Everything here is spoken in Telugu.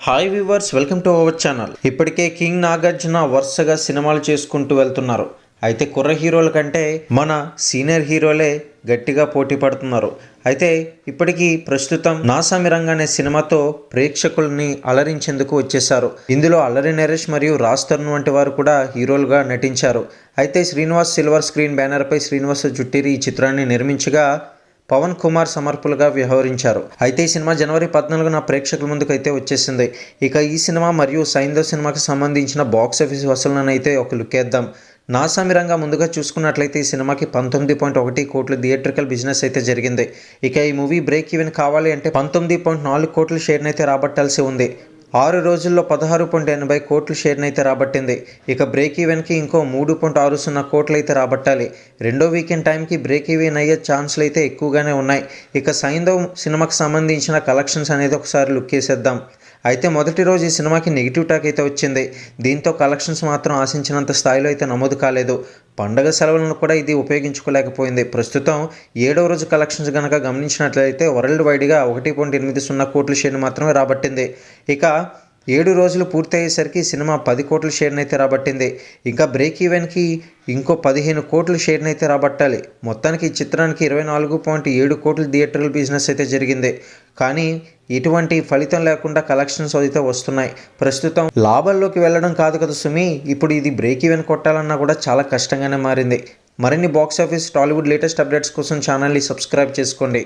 Hi viewers, welcome to our channel. ఇప్పటికే కింగ్ నాగార్జున వరుసగా సినిమాలు చేసుకుంటూ వెళ్తున్నారు. అయితే కుర్ర హీరోల కంటే మన సీనియర్ హీరోలే గట్టిగా పోటీ పడుతున్నారు. అయితే ఇప్పటికీ ప్రస్తుతం నాసామిరంగ అనే సినిమాతో ప్రేక్షకుల్ని అలరించేందుకు వచ్చేశారు. ఇందులో అల్లరి నరేష్ మరియు రాజ్ తరుణ్ వంటి వారు కూడా హీరోలుగా నటించారు. అయితే శ్రీనివాస్ సిల్వర్ స్క్రీన్ బ్యానర్పై శ్రీనివాస జుట్టిరి ఈ చిత్రాన్ని నిర్మించగా పవన్ కుమార్ సమర్పులుగా వ్యవహరించారు. అయితే ఈ సినిమా జనవరి 14న ప్రేక్షకుల ముందుకు అయితే వచ్చేసింది. ఇక ఈ సినిమా మరియు సైంధవ్ సినిమాకి సంబంధించిన బాక్సాఫీస్ వసూళ్లను అయితే ఒక లుక్ వేద్దాం. నాసామిరంగా ముందుగా చూసుకున్నట్లయితే ఈ సినిమాకి 19.1 కోట్ల థియేట్రికల్ బిజినెస్ అయితే జరిగింది. ఇక ఈ మూవీ బ్రేక్ ఈవెన్ కావాలి అంటే 19.4 కోట్ల షేర్ని అయితే రాబట్టాల్సి ఉంది. 6 రోజుల్లో 16.80 కోట్ల షేర్ని అయితే రాబట్టింది. ఇక బ్రేక్ ఈవెన్కి ఇంకో 3.60 కోట్లు అయితే రాబట్టాలి. రెండో వీకెండ్ టైంకి బ్రేక్ ఈవెన్ అయ్యే ఛాన్స్లు అయితే ఎక్కువగానే ఉన్నాయి. ఇక సైంధవ్ సినిమాకి సంబంధించిన కలెక్షన్స్ అనేది ఒకసారి లుక్ వేసేద్దాం. అయితే మొదటి రోజు ఈ సినిమాకి నెగిటివ్ టాక్ అయితే వచ్చింది. దీంతో కలెక్షన్స్ మాత్రం ఆశించినంత స్థాయిలో అయితే నమోదు కాలేదు. పండగ సెలవులను కూడా ఇది ఉపయోగించుకోలేకపోయింది. ప్రస్తుతం 7వ రోజు కలెక్షన్స్ కనుక గమనించినట్లయితే వరల్డ్ వైడ్గా 1.80 కోట్ల షేర్ని మాత్రమే రాబట్టింది. ఇక 7 రోజులు పూర్తయ్యేసరికి సినిమా 10 కోట్ల షేర్ని అయితే రాబట్టింది. ఇంకా బ్రేక్ ఈవెన్కి ఇంకో 15 కోట్ల షేర్ని అయితే రాబట్టాలి. మొత్తానికి ఈ చిత్రానికి 24.7 కోట్ల థియేటర్ల బిజినెస్ అయితే జరిగింది. కానీ ఎటువంటి ఫలితం లేకుండా కలెక్షన్స్ అయితే వస్తున్నాయి. ప్రస్తుతం లాభాల్లోకి వెళ్ళడం కాదు కదా సుమి, ఇప్పుడు ఇది బ్రేక్ ఈవెన్ కొట్టాలన్నా కూడా చాలా కష్టంగానే మారింది. మరిన్ని బాక్సాఫీస్ టాలీవుడ్ లేటెస్ట్ అప్డేట్స్ కోసం ఛానల్ని సబ్స్క్రైబ్ చేసుకోండి.